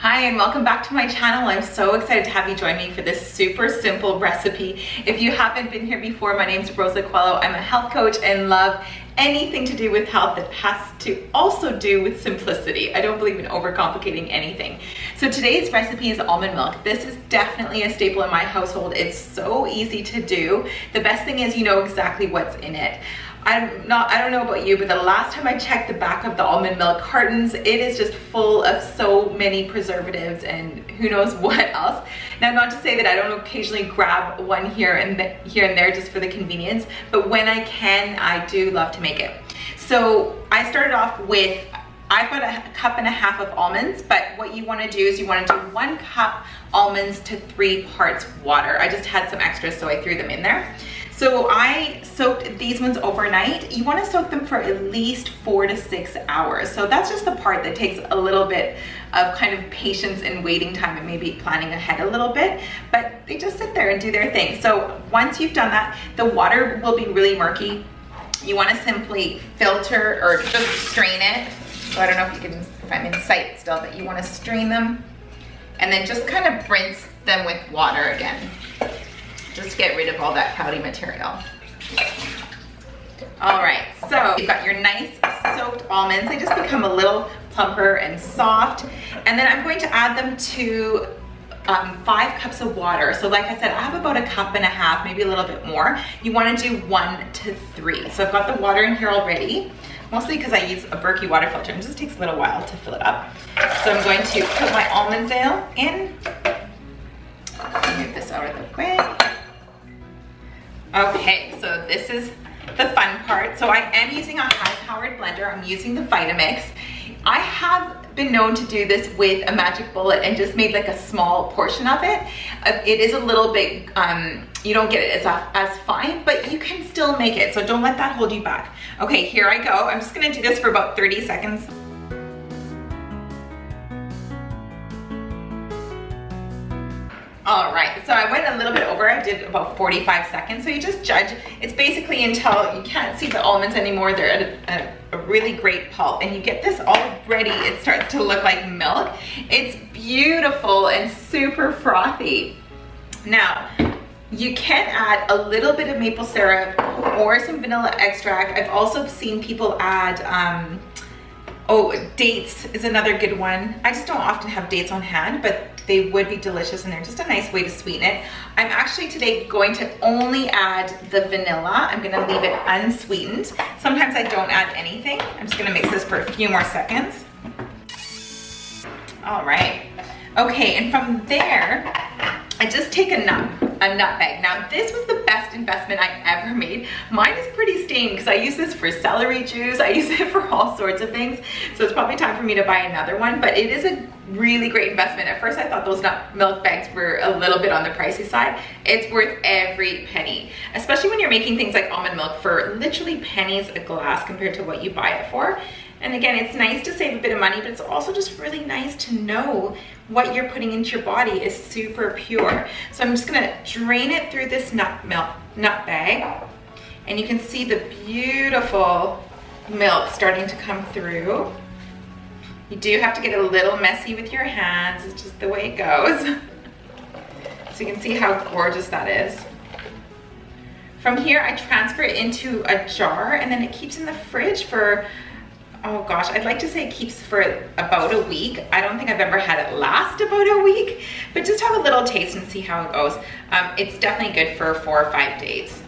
Hi and welcome back to my channel. I'm so excited to have you join me for this super simple recipe. If you haven't been here before, my name is Rosa Coelho. I'm a health coach and love anything to do with health that has to also do with simplicity. I don't believe in overcomplicating anything. So today's recipe is almond milk. This is definitely a staple in my household. It's so easy to do. The best thing is you know exactly what's in it. I don't know about you, but the last time I checked the back of the almond milk cartons, it is just full of so many preservatives and who knows what else. Now, not to say that I don't occasionally grab one here and there just for the convenience, but when I can, I do love to make it. So I started off with, I've got a cup and a half of almonds, but what you want to do is you want to do 1 cup almonds to 3 parts water. I just had some extras, so I threw them in there. So I soaked these ones overnight. You want to soak them for at least 4 to 6 hours. So that's just the part that takes a little bit of kind of patience and waiting time and maybe planning ahead a little bit, but they just sit there and do their thing. So once you've done that, the water will be really murky. You want to simply filter or just strain it. So I don't know if I'm in sight still, but you want to strain them and then just kind of rinse them with water again. Just to get rid of all that powdery material. All right, so you've got your nice soaked almonds. They just become a little plumper and soft. And then I'm going to add them to 5 cups of water. So like I said, I have about a cup and a half, maybe a little bit more. You want to do 1 to 3. So I've got the water in here already, mostly because I use a Berkey water filter and it just takes a little while to fill it up. So I'm going to put my almond oil in. Move this out of the way. Okay, so this is the fun part. So I am using a high-powered blender. I'm using the Vitamix. I have been known to do this with a magic bullet and just made like a small portion of it. It is a little bit, you don't get it as fine, but you can still make it. So don't let that hold you back. Okay, here I go. I'm just gonna do this for about 30 seconds. All right, so I went a little bit over. I did about 45 seconds. So you just judge. It's basically until you can't see the almonds anymore. They're at a really great pulp. And you get this already, it starts to look like milk. It's beautiful and super frothy. Now, you can add a little bit of maple syrup or some vanilla extract. I've also seen people add, dates is another good one. I just don't often have dates on hand, but they would be delicious and they're just a nice way to sweeten it. I'm actually today going to only add the vanilla. I'm gonna leave it unsweetened. Sometimes I don't add anything. I'm just gonna mix this for a few more seconds. All right. Okay, and from there, I just take a nutmeg. Now this was the best investment I ever made. Mine is pretty stained because I use this for celery juice. I use it for all sorts of things. So it's probably time for me to buy another one, but it is a really great investment. At first I thought those nut milk bags were a little bit on the pricey side. It's worth every penny, especially when you're making things like almond milk for literally pennies a glass compared to what you buy it for. And again, it's nice to save a bit of money, but it's also just really nice to know what you're putting into your body is super pure. So I'm just gonna drain it through this nut bag, and you can see the beautiful milk starting to come through. You do have to get a little messy with your hands. It's just the way it goes. So you can see how gorgeous that is. From here, I transfer it into a jar, and then it keeps in the fridge for, oh gosh, I'd like to say it keeps for about a week. I don't think I've ever had it last about a week, but just have a little taste and see how it goes. It's definitely good for 4 or 5 days.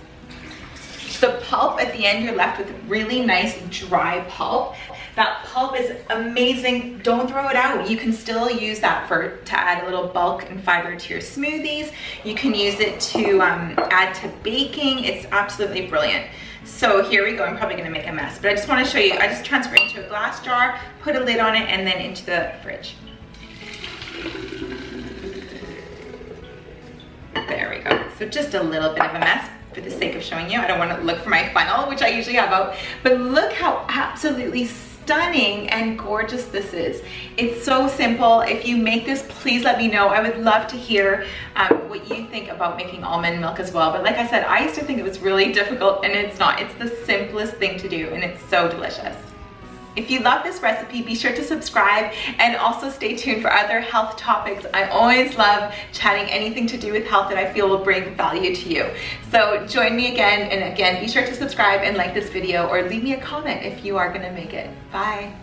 The pulp at the end, you're left with really nice dry pulp. That pulp is amazing. Don't throw it out. You can still use that to add a little bulk and fiber to your smoothies. You can use it to add to baking. It's absolutely brilliant. So here we go. I'm probably gonna make a mess, but I just wanna show you. I just transfer it into a glass jar, put a lid on it, and then into the fridge. There we go. So just a little bit of a mess for the sake of showing you. I don't wanna look for my funnel, which I usually have out, but look how absolutely stunning and gorgeous this is. It's so simple. If you make this, please let me know. I would love to hear what you think about making almond milk as well. But like I said, I used to think it was really difficult, and it's not. It's the simplest thing to do, and it's so delicious. If you love this recipe, be sure to subscribe and also stay tuned for other health topics. I always love chatting anything to do with health that I feel will bring value to you. So join me again, and again, be sure to subscribe and like this video or leave me a comment if you are gonna make it. Bye.